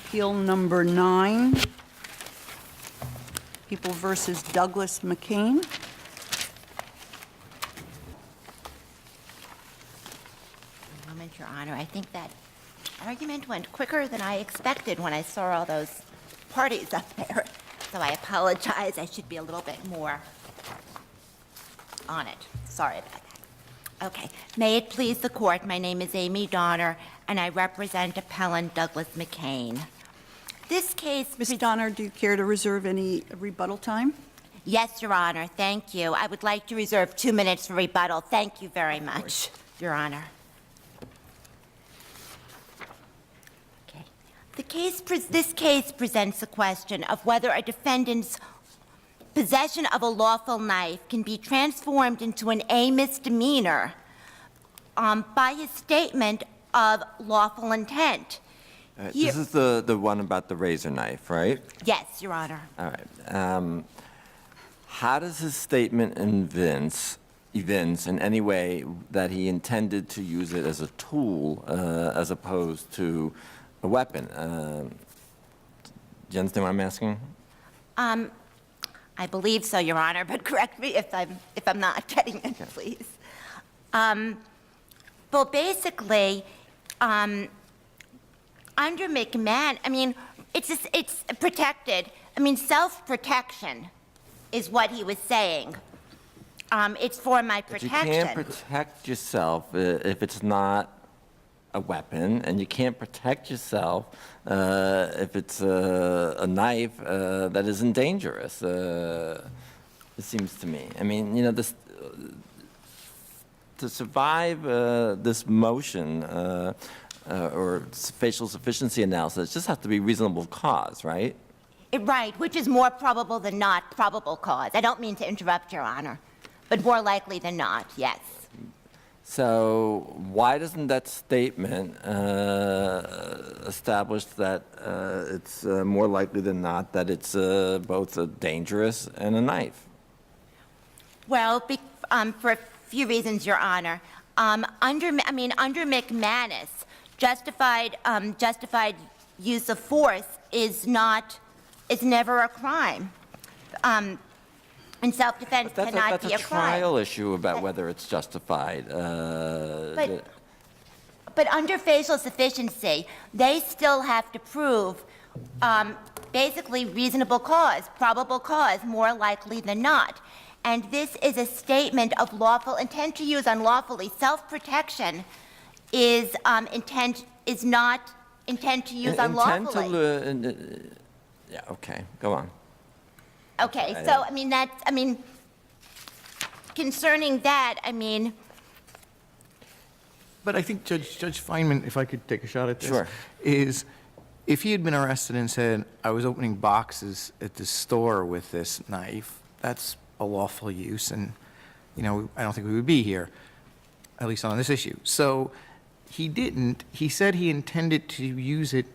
Appeal number 9, People versus Douglas McCain. A moment, Your Honor. I think that argument went quicker than I expected when I saw all those parties up there. So I apologize. I should be a little bit more on it. Sorry about that. Okay. May it please the court, my name is Amy Donner, and I represent Appellant Douglas McCain. This case... Ms. Donner, do you care to reserve any rebuttal time? Yes, Your Honor. Thank you. I would like to reserve 2 minutes for rebuttal. Thank you very much, Your Honor. Okay. This case presents the question of whether a defendant's possession of a lawful knife can be transformed into an A misdemeanor by his statement of lawful intent. This is the one about the razor knife, right? Yes, Your Honor. All right. How does his statement evince in any way that he intended to use it as a tool as opposed to a weapon? Do you understand what I'm asking? I believe so, Your Honor, but correct me if I'm not getting it, Okay. please. Well, basically, under McMahon, I mean, it's protected. I mean, self-protection is what he was saying. It's for my protection. But you can't protect yourself if it's not a weapon, and you can't protect yourself if it's a knife that isn't dangerous, it seems to me. I mean, you know, to survive this motion or facial sufficiency analysis, it just has to be reasonable cause, right? Right, which is more probable than not probable cause. I don't mean to interrupt, Your Honor, but more likely than not, yes. So why doesn't that statement establish that it's more likely than not that it's both a dangerous and a knife? Well, for a few reasons, Your Honor. Under McManus, justified use of force is never a crime. And self-defense cannot be a crime. That's a trial issue about whether it's justified. But under facial sufficiency, they still have to prove basically reasonable cause, probable cause, more likely than not. And this is a statement of lawful intent to use unlawfully. Self-protection is not intent to use unlawfully. Yeah. Okay. Go on. Okay, so, concerning that, But I think Judge Feinman, if I could take a shot at this, Sure. is if he had been arrested and said, I was opening boxes at the store with this knife, that's a lawful use, and, I don't think we would be here, at least on this issue. So he didn't. He said he intended to use it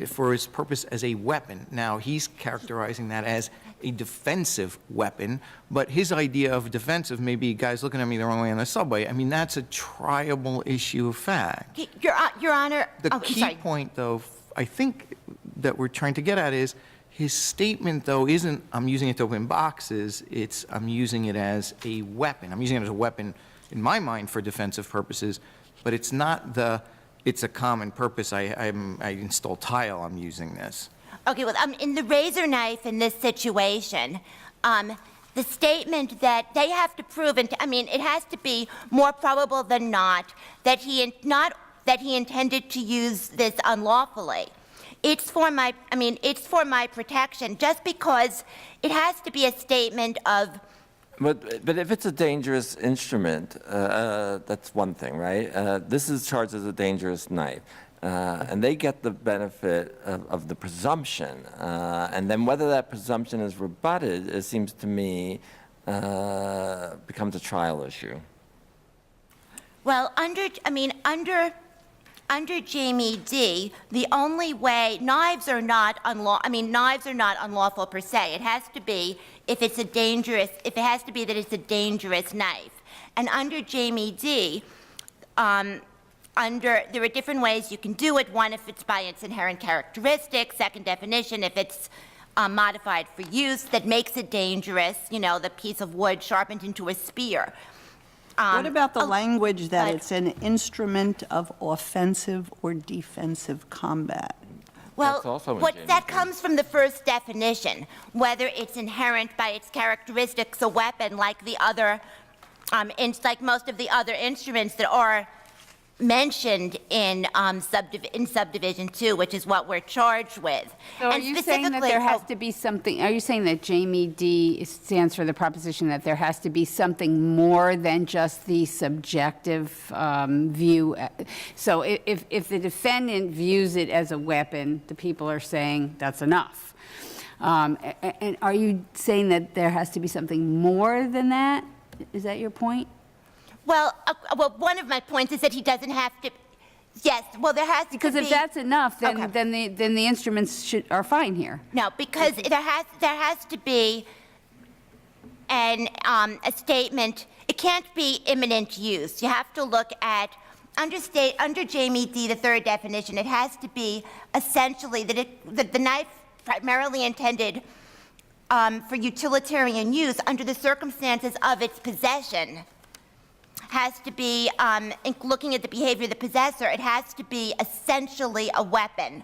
for his purpose as a weapon. Now, he's characterizing that as a defensive weapon, but his idea of defensive may be guys looking at me the wrong way on the subway. I mean, that's a triable issue of fact. Your Honor, The key point, though, I think that we're trying to get at is his statement, though, isn't I'm using it to open boxes, it's I'm using it as a weapon. I'm using it as a weapon, in my mind, for defensive purposes, but it's not it's a common purpose. I install tile, I'm using this. Okay, well, in the razor knife in this situation, the statement that they have to prove, it has to be more probable than not that he intended to use this unlawfully. It's for my protection, just because it has to be a statement of. But if it's a dangerous instrument, that's one thing, right? This is charged as a dangerous knife. And they get the benefit of the presumption. And then whether that presumption is rebutted, it seems to me, becomes a trial issue. Well, under Jamie D., the only way, knives are not unlawful per se. It has to be it has to be that it's a dangerous knife. And under Jamie D., there are different ways you can do it. One, if it's by its inherent characteristic. Second definition, if it's modified for use that makes it dangerous, the piece of wood sharpened into a spear. What about the language that but- it's an instrument of offensive or defensive combat? Well, That's also in that JMD. comes from the first definition, whether it's inherent by its characteristics a weapon like the other, like most of the other instruments that are mentioned in subdivision 2, which is what we're charged with. So are And you saying that specifically- there has to be something, are you saying that Jamie D stands for the proposition that there has to be something more than just the subjective view? So if the defendant views it as a weapon, the people are saying that's enough. And are you saying that there has to be something more than that? Is that your point? Well, one of my points is that he doesn't have to, yes, well, there has to be. Because if that's enough, Okay. then the instruments are fine here. No, because there has to be a statement. It can't be imminent use. You have to look at under Jamie D, the third definition. It has to be essentially that the knife primarily intended for utilitarian use under the circumstances of its possession has to be, in looking at the behavior of the possessor, it has to be essentially a weapon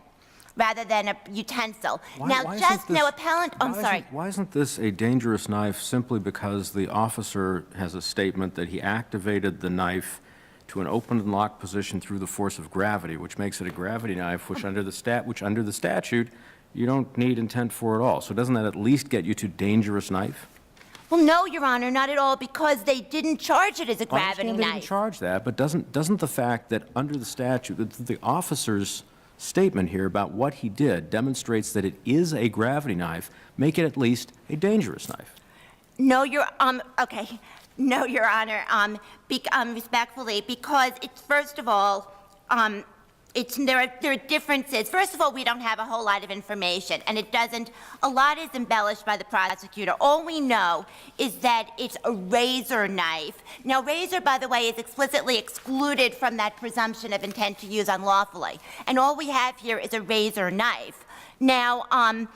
rather than a utensil. Appellant, I'm sorry. Why isn't this a dangerous knife simply because the officer has a statement that he activated the knife to an open and locked position through the force of gravity, which makes it a gravity knife, which under the statute, you don't need intent for at all. So doesn't that at least get you to dangerous knife? Well, no, Your Honor, not at all, because they didn't charge it as a I gravity understand they didn't knife. charge that, but doesn't the fact that under the statute, that the officer's statement here about what he did demonstrates that it is a gravity knife, make it at least a dangerous knife? No, okay. No, Your Honor, respectfully, because it's, first of all, there are differences. First of all, we don't have a whole lot of information, and a lot is embellished by the prosecutor. All we know is that it's a razor knife. Now, razor, by the way, is explicitly excluded from that presumption of intent to use unlawfully. And all we have here is a razor knife. Now,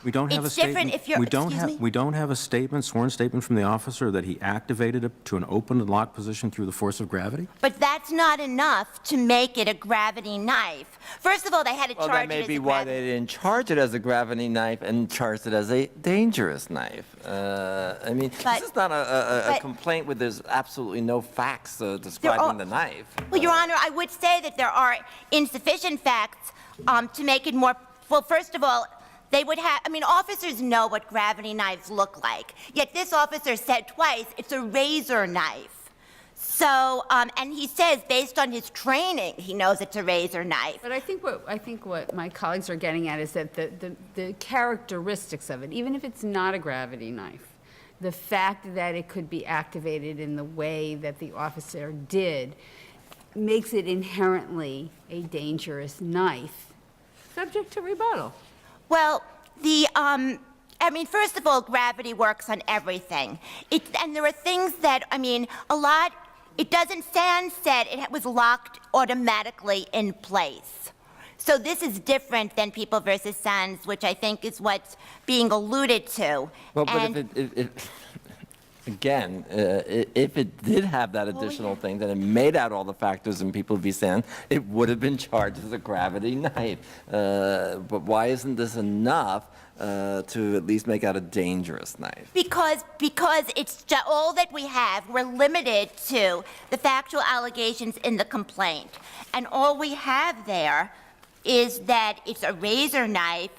We don't have a it's different statement. if you're, excuse me? We don't have a statement, sworn statement from the officer that he activated it to an open and locked position through the force of gravity? But that's not enough to make it a gravity knife. First of all, they had to Well, charge that may it as be a why gravity. they didn't charge it as a gravity knife and charged it as a dangerous knife. I mean, But- this is not a but- complaint where there's absolutely no facts describing the knife. Well, Your Honor, I would say that there are insufficient facts to make it more, well, first of all, they would have, officers know what gravity knives look like. Yet this officer said twice, it's a razor knife. So, and he says, based on his training, he knows it's a razor knife. But I think what my colleagues are getting at is that the characteristics of it, even if it's not a gravity knife, the fact that it could be activated in the way that the officer did makes it inherently a dangerous knife, subject to rebuttal. Well, first of all, gravity works on everything. And there are things that, it doesn't stand said it was locked automatically in place. So this is different than People versus Sons, which I think is what's being alluded to. Well, And- but again, if it did have that additional thing, that it made out all the factors in People v. Sand, it would have been charged as a gravity knife. But why isn't this enough to at least make out a dangerous knife? Because it's all that we have. We're limited to the factual allegations in the complaint. And all we have there is that it's a razor knife,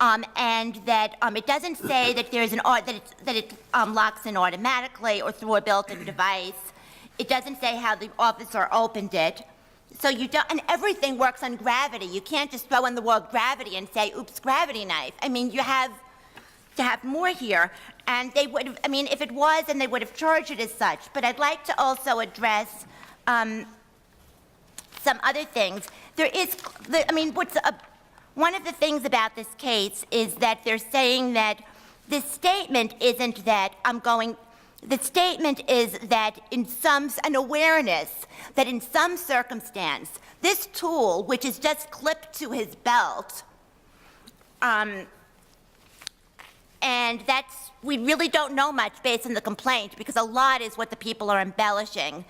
and that it doesn't say that there's that it locks in automatically or through a built-in device. It doesn't say how the officer opened it. So you don't, and everything works on gravity. You can't just throw in the word gravity and say, oops, gravity knife. You have to have more here. And they would have, if it was, then they would have charged it as such. But I'd like to also address some other things. One of the things about this case is that they're saying that this statement isn't that the statement is that an awareness that in some circumstance, this tool, which is just clipped to his belt, and we really don't know much based on the complaint, because a lot is what the people are embellishing,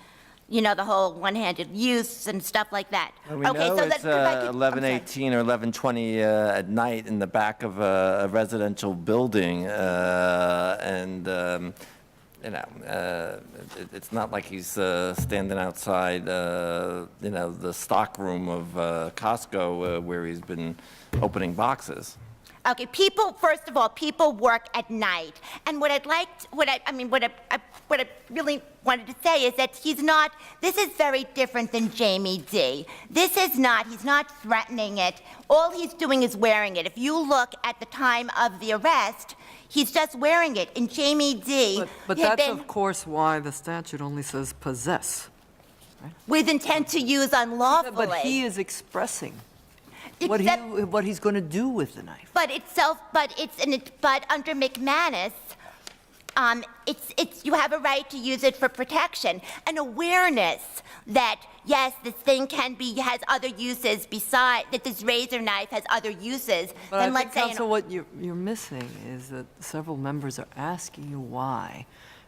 the whole one-handed use and stuff like that. We know it's 11:18 or 11:20 at night in the back of a residential building, it's not like he's standing outside, the stock room of Costco where he's been opening boxes. Okay, first of all, people work at night. And what I really wanted to say is that this is very different than Jamie D. He's not threatening it. All he's doing is wearing it. If you look at the time of the arrest, he's just wearing it. In Jamie D. But that's, of course, why the statute only says possess. With intent to use unlawfully. But he is expressing Except- what he's going to do with the knife. But under McManus, you have a right to use it for protection. An awareness that, yes, this thing has other uses that this razor knife has other uses. But then I think, let's say Counsel, what you're missing is that several members are asking you why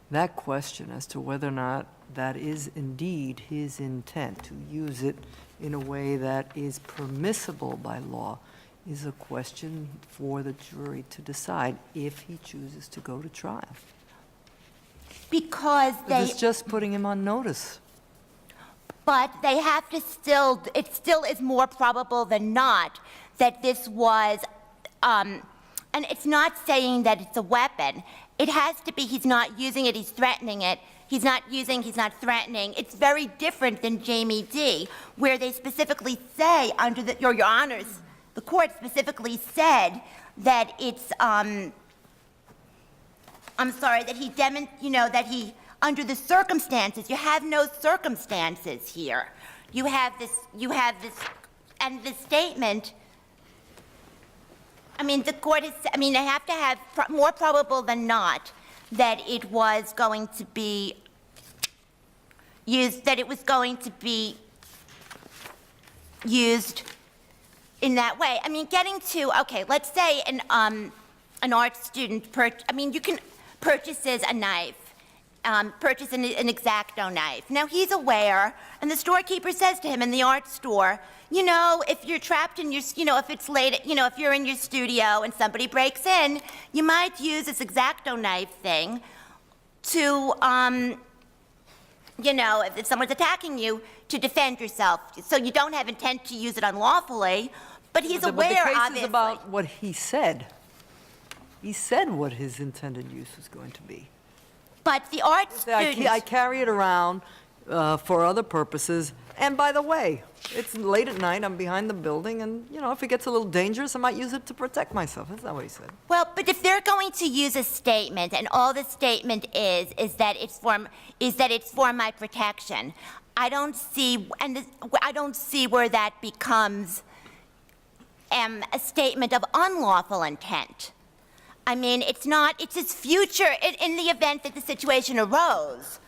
that question as to whether or not that is indeed his intent to use it in a way that is permissible by law is a question for the jury to decide if he chooses to go to trial. because This is just putting him on notice. but they have to it still is more probable than not that this was, and it's not saying that it's a weapon. It has to be he's not using it, he's threatening it. He's not threatening. It's very different than Jamie D., where they specifically say, Your Honors, the court specifically said that it's, that he, under the circumstances, you have no circumstances here. You have this, and the statement, the court is, they have to have more probable than not that it was going to be used, in that way. Getting to, let's say an art student, you can purchases a knife, purchase an X-Acto knife. Now he's aware, and the storekeeper says to him in the art store, if you're trapped in your, if it's late, if you're in your studio and somebody breaks in, you might use this X-Acto knife thing to, if someone's attacking you, to defend yourself. So you don't have intent to use it unlawfully, but he's aware, But the case obviously. is about what he said. He said what his intended use was going to be. But the art I student, carry it around for other purposes. And by the way, it's late at night, I'm behind the building, and, if it gets a little dangerous, I might use it to protect myself. That's not what he said. well, but if they're going to use a statement, and all the statement is that it's for my protection, I don't see where that becomes a statement of unlawful intent. It's his future in the event that the situation arose.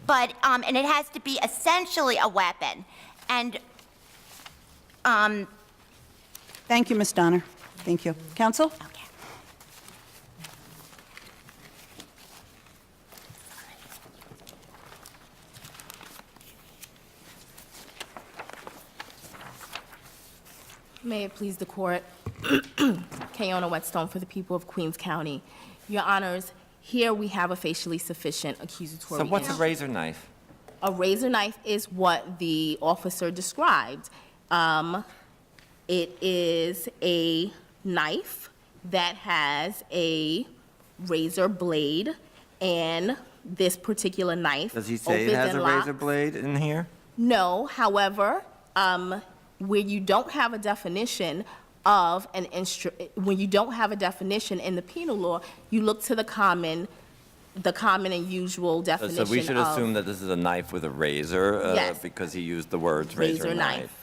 But, and it has to be essentially a weapon. And, Thank you, Ms. Donner. Thank you. Counsel? okay. May it please the court. Kayona Whetstone for the people of Queens County. Your Honors, here we have a facially sufficient accusatory. So what's a entry. razor knife? A razor knife is what the officer described. It is a knife that has a razor blade, and this particular knife Does he say it opens has and a razor locks. blade in here? No, however, where you don't have a definition of when you don't have a definition in the penal law, you look to the common and usual definition So we should of assume that this is a knife with a razor Yes. because he used the words razor knife.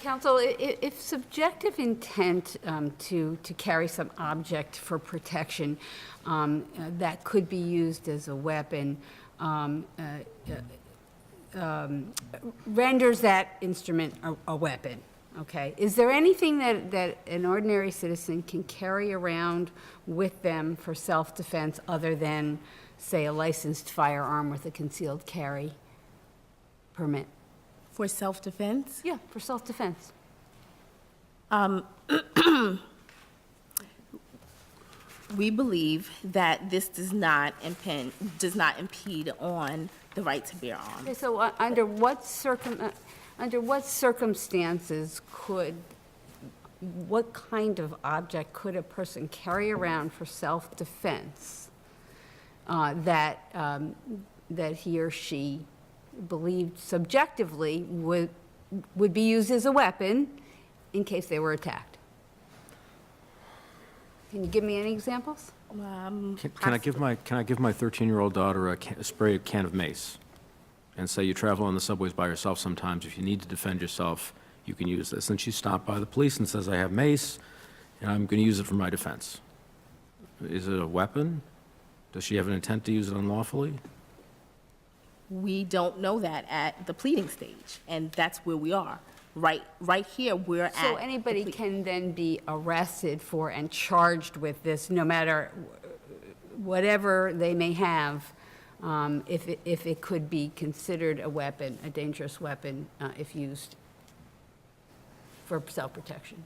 Counsel, if subjective intent to carry some object for protection that could be used as a weapon renders that instrument a weapon, okay? Is there anything that an ordinary citizen can carry around with them for self-defense other than, say, a licensed firearm with a concealed carry permit? For self-defense? Yeah, for self-defense. We believe that this does not impede on the right to bear arms. Okay, so under what circumstances what kind of object could a person carry around for self-defense that he or she believed subjectively would be used as a weapon in case they were attacked? Can you give me any examples? Can I give my 13-year-old daughter a spray can of mace and say you travel on the subways by yourself sometimes, if you need to defend yourself, you can use this? And she's stopped by the police and says, I have mace, and I'm going to use it for my defense. Is it a weapon? Does she have an intent to use it unlawfully? We don't know that at the pleading stage, and that's where we are. Right here, we're at. So anybody can then be arrested for and charged with this, no matter whatever they may have, if it could be considered a weapon, a dangerous weapon, if used for self-protection?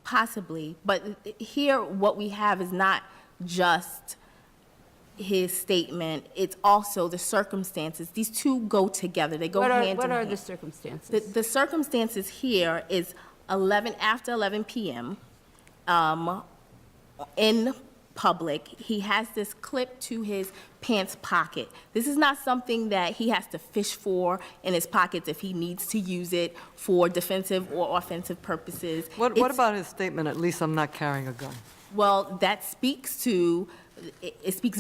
Possibly, but here, what we have is not just his statement, it's also the circumstances. These two go together, they go hand in hand. What are the circumstances? The circumstances here is after 11 p.m. In public, he has this clip to his pants pocket. This is not something that he has to fish for in his pockets if he needs to use it for defensive or offensive purposes. What about his statement, at least I'm not carrying a gun? Well, that speaks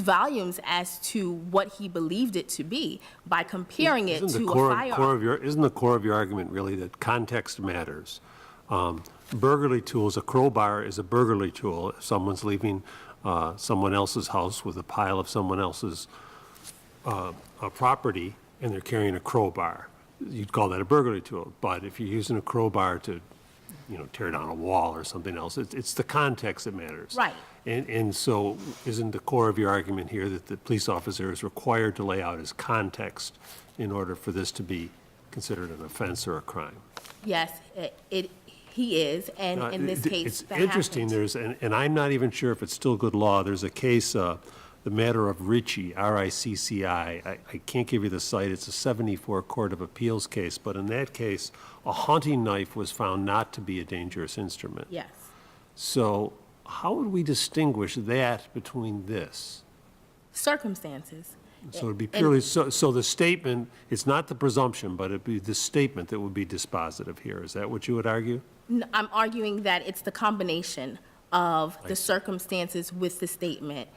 volumes as to what he believed it to be by comparing it to a firearm. Isn't the core of your argument really that context matters? Burglary tools, a crowbar is a burglary tool. If someone's leaving someone else's house with a pile of someone else's property and they're carrying a crowbar, you'd call that a burglary tool. But if you're using a crowbar to, tear down a wall or something else, it's the context that matters. Right. And so isn't the core of your argument here that the police officer is required to lay out his context in order for this to be considered an offense or a crime? Yes, he is, and in this case, It's that interesting, happened. and I'm not even sure if it's still good law. There's a case, the matter of Ricci, R-I-C-C-I. I can't give you the site. It's a 74 Court of Appeals case, but in that case, a hunting knife was found not to be a dangerous instrument. Yes. So how would we distinguish that between this? Circumstances. So it'd be purely, so the statement, it's not the presumption, but it'd be the statement that would be dispositive here. Is that what you would argue? I'm arguing that it's the combination of the circumstances with the statement.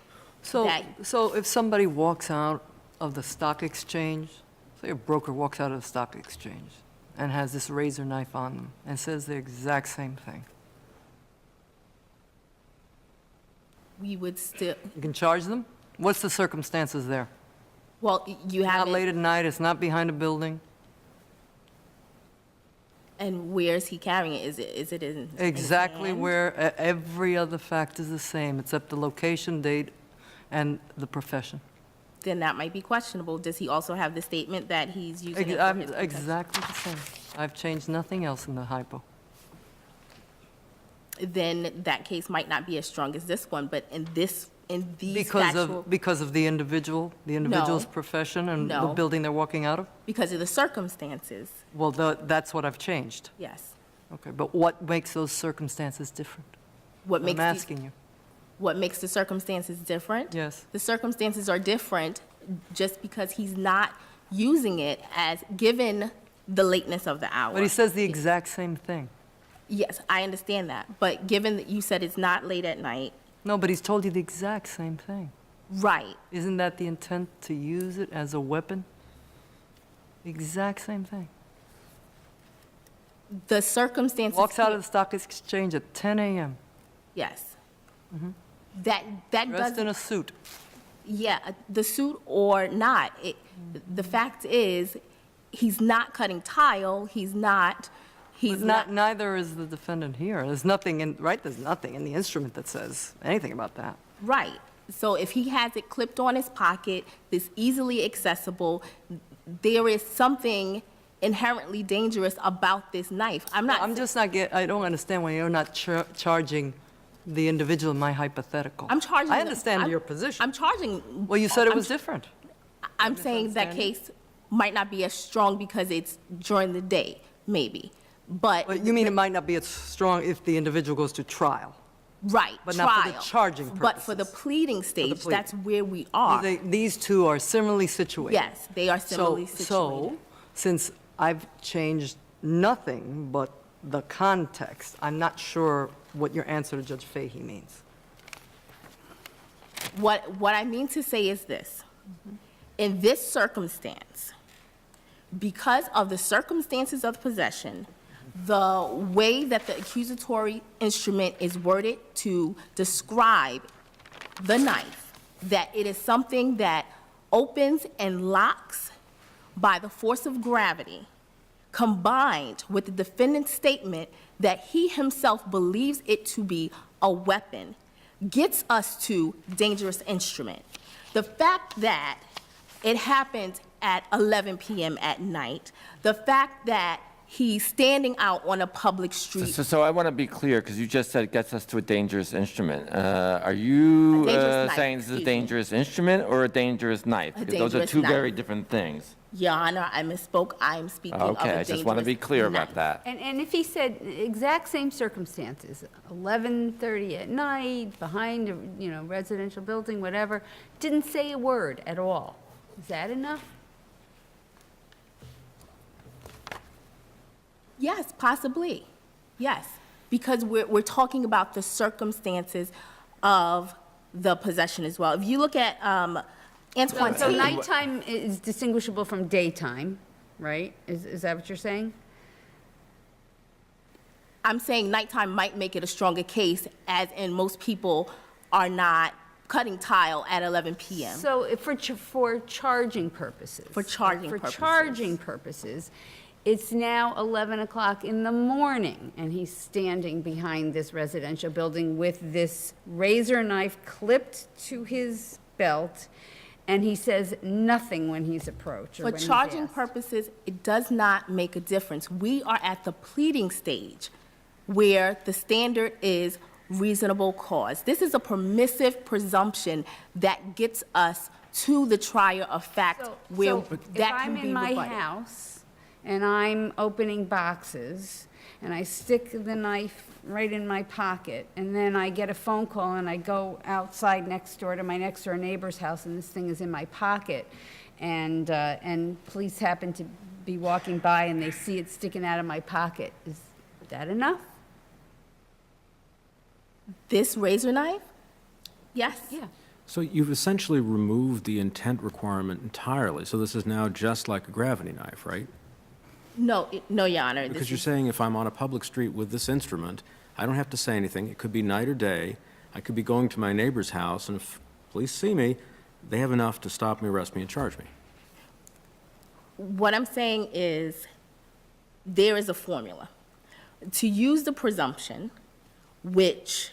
So if somebody walks out of the stock exchange, say a broker walks out of the stock exchange and has this razor knife on them and says the exact same thing, We would still, you can charge them? What's the circumstances there? well, you have Not late at night, it's not behind a building. and where is he carrying it? Is it in his Exactly hand? where every other fact is the same, except the location, date, and the profession. Then that might be questionable. Does he also have the statement that he's using it for his protection? Exactly the same. I've changed nothing else in the hypo. Then that case might not be as strong as this one, but in these Because of the individual's No. profession and the No. building they're walking out of? because of the circumstances, Well, that's what I've changed. yes. Okay, but what makes those circumstances different? What I'm makes asking you. What makes the circumstances different? Yes. The circumstances are different just because he's not using it as, given the lateness of the hour. But he says the exact same thing. Yes, I understand that, but given that you said it's not late at night, No, but he's told you the exact same thing. right, Isn't that the intent, to use it as a weapon? Exact same thing. the circumstances. Walks out here- of the stock exchange at 10 a.m., Yes. That dressed doesn't. in a suit. Yeah, the suit or not, the fact is, he's not cutting tile, he's not. Neither is the defendant here. There's nothing in, right, there's nothing in the instrument that says anything about that. Right. So if he has it clipped on his pocket, this easily accessible, there is something inherently dangerous about this knife. I'm just not I don't understand why you're not charging the individual in my hypothetical. I'm charging. I understand I'm- your position. I'm charging. Well, you said it I'm- was different. I'm saying that case might not be as strong because it's during the day, maybe, but. But you mean it might not be as strong if the individual goes to trial? Right, but not for the trial. charging But for the purposes. pleading stage, pleading. that's where we are. These two are similarly situated. Yes, they are similarly So, situated. since I've changed nothing but the context, I'm not sure what your answer to Judge Fahey means. What I mean to say is this. In this circumstance, because of the circumstances of possession, the way that the accusatory instrument is worded to describe the knife, that it is something that opens and locks by the force of gravity, combined with the defendant's statement that he himself believes it to be a weapon, gets us to dangerous instrument. The fact that it happened at 11 p.m. at night, the fact that he's standing out on a public street. So I want to be clear, because you just said it gets us to a dangerous instrument. Are you A dangerous knife, saying this is a excuse me. dangerous instrument or a dangerous knife? A Because those are dangerous two very knife. different things. Your Honor, I misspoke. I'm speaking of a Okay, I just want to be dangerous clear about knife. that. And if he said exact same circumstances, 11:30 at night, behind a, residential building, whatever, didn't say a word at all, is that enough? Yes, possibly. Yes, because we're talking about the circumstances of the possession as well. If you look at Antoine So T. nighttime is distinguishable from daytime, right? Is that what you're saying? I'm saying nighttime might make it a stronger case, as in most people are not cutting tile at 11 p.m. So for charging purposes. For charging For purposes. charging purposes, it's now 11 o'clock in the morning, and he's standing behind this residential building with this razor knife clipped to his belt, and he says nothing when he's approached or For when he's charging asked. purposes, it does not make a difference. We are at the pleading stage where the standard is reasonable cause. This is a permissive presumption that gets us to the trier of fact where So that can be if I'm in my rebutted. house and I'm opening boxes and I stick the knife right in my pocket, and then I get a phone call and I go outside next door to my next door neighbor's house and this thing is in my pocket, and police happen to be walking by and they see it sticking out of my pocket, is that enough? This razor knife? Yes. Yeah. So you've essentially removed the intent requirement entirely, so this is now just like a gravity knife, right? No, no, Your Honor. Because This you're is- saying if I'm on a public street with this instrument, I don't have to say anything. It could be night or day. I could be going to my neighbor's house, and if police see me, they have enough to stop me, arrest me, and charge me. What I'm saying is there is a formula. To use the presumption, which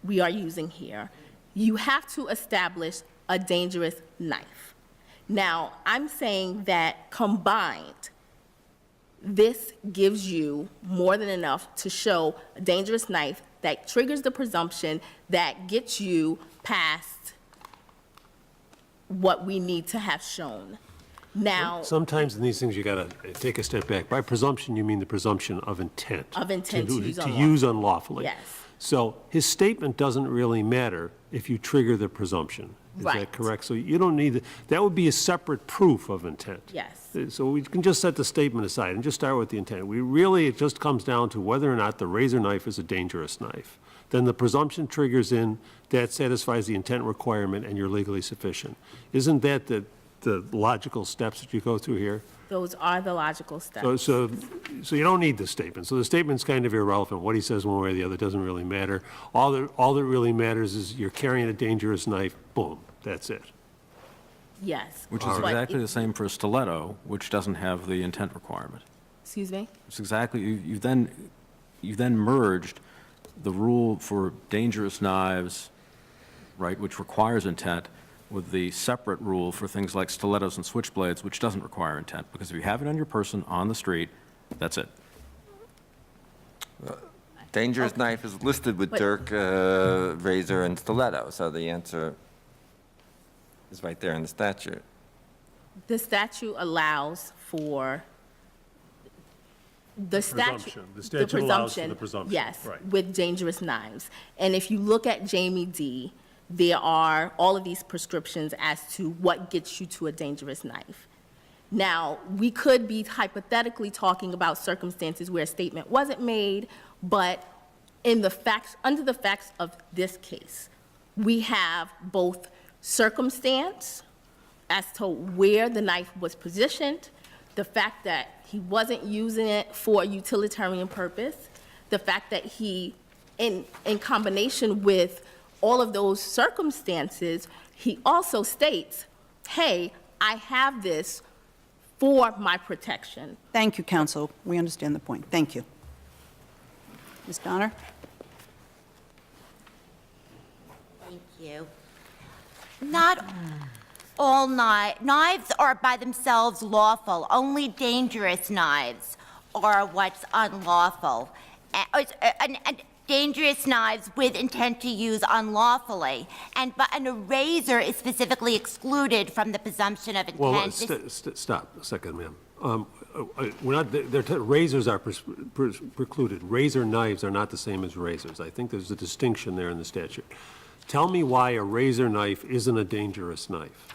we are using here, you have to establish a dangerous knife. Now, I'm saying that combined, this gives you more than enough to show a dangerous knife that triggers the presumption that gets you past what we need to have shown. Now, Sometimes in these things, you got to take a step back. By presumption, you mean the presumption of intent. Of intent to use To unlawfully. use unlawfully. Yes. So his statement doesn't really matter if you trigger the presumption. Is Right. that correct? So you don't need, that would be a separate proof of intent. yes. So we can just set the statement aside and just start with the intent. It just comes down to whether or not the razor knife is a dangerous knife. Then the presumption triggers in, that satisfies the intent requirement, and you're legally sufficient. Isn't that the logical steps that you go through here? Those are the logical steps. So you don't need the statement. So the statement's kind of irrelevant. What he says one way or the other doesn't really matter. All that really matters is you're carrying a dangerous knife, boom, that's it. Yes. Which is But exactly it- the same for a stiletto, which doesn't have the intent requirement. Excuse me? It's exactly, you've then merged the rule for dangerous knives, right, which requires intent, with the separate rule for things like stilettos and switchblades, which doesn't require intent, because if you have it on your person on the street, that's it. Dangerous knife is listed with But- dirk, razor, and stiletto, so the answer is right there in the statute. The statute allows for the statute. Presumption. The statute allows for the presumption. Yes, Right. with dangerous knives. And if you look at Jamie D., there are all of these prescriptions as to what gets you to a dangerous knife. Now, we could be hypothetically talking about circumstances where a statement wasn't made, but in the facts, under the facts of this case, we have both circumstance as to where the knife was positioned, the fact that he wasn't using it for a utilitarian purpose, the fact that he, in combination with all of those circumstances, he also states, hey, I have this for my protection. Thank you, counsel. We understand the point. Thank you. Ms. Donner? Thank you. Not all knives are by themselves lawful. Only dangerous knives are what's unlawful. And dangerous knives with intent to use unlawfully. And a razor is specifically excluded from the presumption of intent. Well, stop a second, ma'am. We're not, razors are precluded. Razor knives are not the same as razors. I think there's a distinction there in the statute. Tell me why a razor knife isn't a dangerous knife.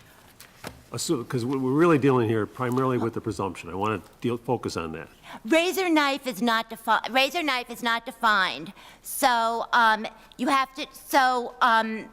Because we're really dealing here primarily with the presumption. I want to focus on that. Razor knife is not defined. Razor knife is not defined. So you have to. So and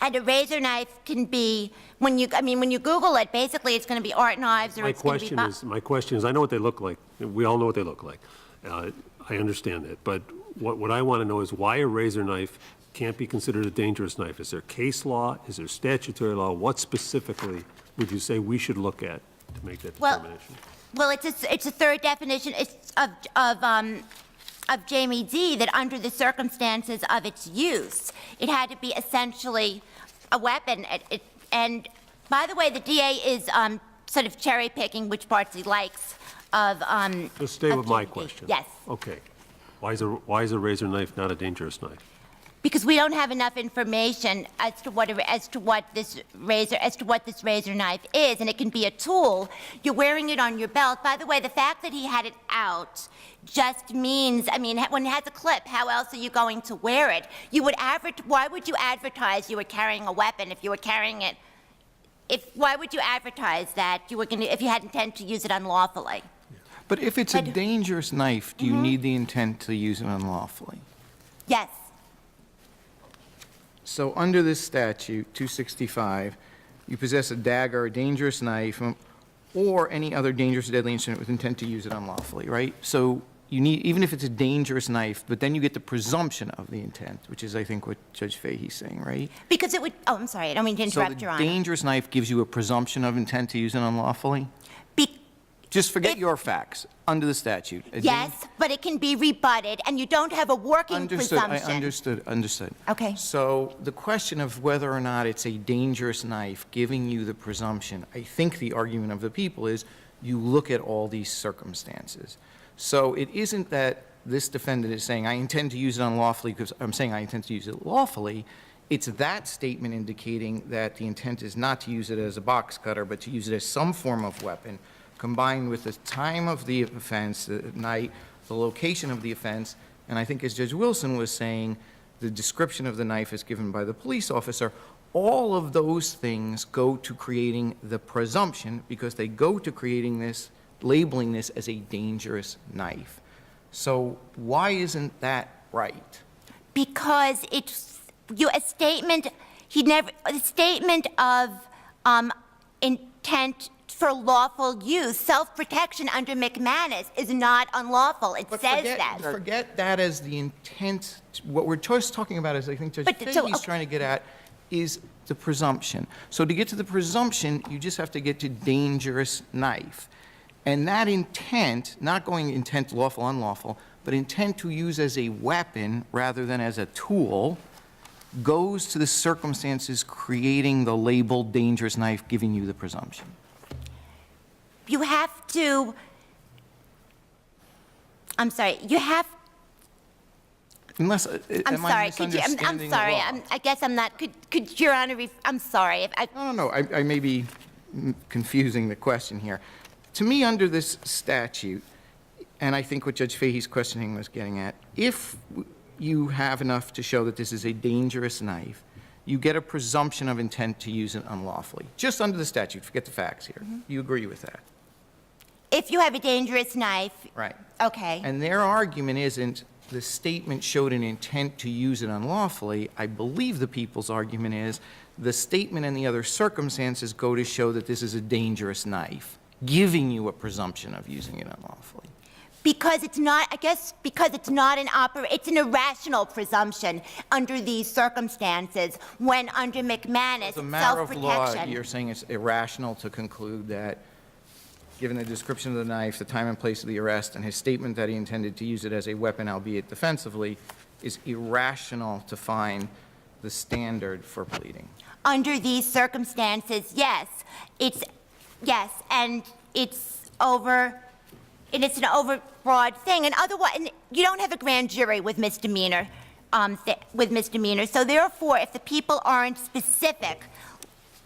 a razor knife can be when you. I mean, when you Google it, basically it's going to be art knives or My it's going to be. my question is, I know what they look like. We all know what they look like. I understand that. But what I want to know is why a razor knife can't be considered a dangerous knife. Is there case law? Is there statutory law? What specifically would you say we should look at to make that determination? Well, it's a third definition of Jamie D. that under the circumstances of its use, it had to be essentially a weapon. And by the way, the DA is sort of cherry picking which parts he likes of. Just stay of with my JD. question. Yes. Okay. Why is a razor knife not a dangerous knife? Because we don't have enough information as to what this razor knife is, and it can be a tool. You're wearing it on your belt. By the way, the fact that he had it out just means, I mean, when it has a clip, how else are you going to wear it? Why would you advertise you were carrying a weapon if you were carrying it? Why would you advertise that if you had intent to use it unlawfully? But if it's a dangerous knife, do you need the intent to use it unlawfully? Yes. So under this statute, 265, you possess a dagger, a dangerous knife, or any other dangerous or deadly instrument with intent to use it unlawfully, right? So you need, even if it's a dangerous knife, but then you get the presumption of the intent, which is, I think, what Judge Fahey's saying, right? Because it would, oh, I'm sorry, I don't mean to interrupt, Your So Honor. the dangerous knife gives you a presumption of intent to use it unlawfully? Just forget your facts, under the statute. Yes, but it can be rebutted, and you don't have a working presumption. Understood. Okay. So the question of whether or not it's a dangerous knife giving you the presumption, I think the argument of the people is you look at all these circumstances. So it isn't that this defendant is saying, I intend to use it unlawfully because I'm saying I intend to use it lawfully. It's that statement indicating that the intent is not to use it as a box cutter, but to use it as some form of weapon, combined with the time of the offense, the night, the location of the offense, and I think as Judge Wilson was saying, the description of the knife is given by the police officer. All of those things go to creating the presumption because they go to creating this, labeling this as a dangerous knife. So why isn't that right? Because it's a statement, a statement of intent for lawful use. Self-protection under McManus is not unlawful. It But says forget- that. Forget that as the intent. What we're just talking about is, I think Judge But so, Fahey's okay. trying to get at, is the presumption. So to get to the presumption, you just have to get to dangerous knife. And that intent, not going intent lawful, unlawful, but intent to use as a weapon rather than as a tool, goes to the circumstances creating the label dangerous knife, giving you the presumption. You have to, I'm sorry, you have, Unless, I'm am I sorry, could you, I'm misunderstanding the sorry, law? I guess I'm not, could Your Honor, I'm sorry. If I, No, I may be confusing the question here. To me, under this statute, and I think what Judge Fahey's questioning was getting at, if you have enough to show that this is a dangerous knife, you get a presumption of intent to use it unlawfully. Just under the statute, forget the facts here. You agree with that? if you have a dangerous knife, Right. okay. And their argument isn't the statement showed an intent to use it unlawfully. I believe the people's argument is the statement and the other circumstances go to show that this is a dangerous knife, giving you a presumption of using it unlawfully. Because it's not, I guess, because it's not it's an irrational presumption under these circumstances, when under McManus, As a matter of law, self-protection. you're saying it's irrational to conclude that, given the description of the knife, the time and place of the arrest, and his statement that he intended to use it as a weapon, albeit defensively, is irrational to find the standard for pleading. Under these circumstances, yes. Yes, and it's an overbroad thing, and otherwise, and you don't have a grand jury with misdemeanor, so therefore, if the people aren't specific,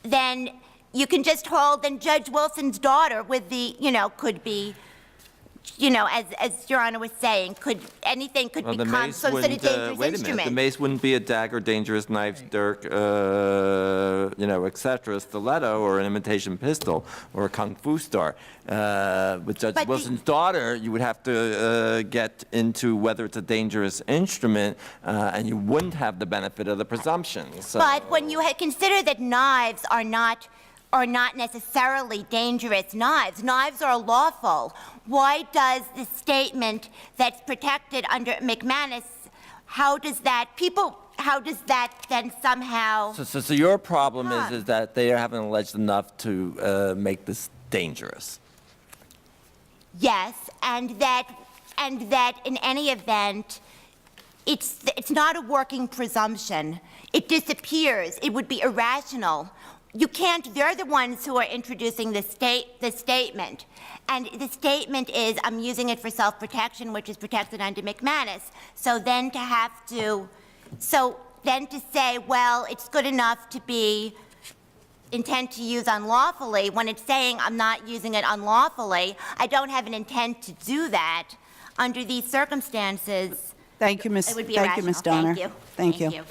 then you can just hold, then Judge Wilson's daughter with the, could be, as Your Honor was saying, anything could Well, the become mace some sort of wouldn't, dangerous wait a minute, instrument. the mace wouldn't be a dagger, dangerous knife, dirk, et cetera, stiletto, or an imitation pistol, or a kung fu star. With Judge But Wilson's daughter, you would have to get into whether it's a dangerous instrument, and you wouldn't have the benefit of the presumption, so. But when you consider that knives are not necessarily dangerous knives. Knives are lawful. Why does the statement that's protected under McManus, how does that then somehow? So your problem is that they haven't alleged enough to make this dangerous. Yes, and that in any event, it's not a working presumption. It disappears. It would be irrational. They're the ones who are introducing the statement. And the statement is, I'm using it for self-protection, which is protected under McManus. So then to say, well, it's good enough to be intent to use unlawfully, when it's saying I'm not using it unlawfully, I don't have an intent to do that under these circumstances. Thank you, Ms. It would be Thank you, irrational. Ms. Donner. Thank you. Thank you.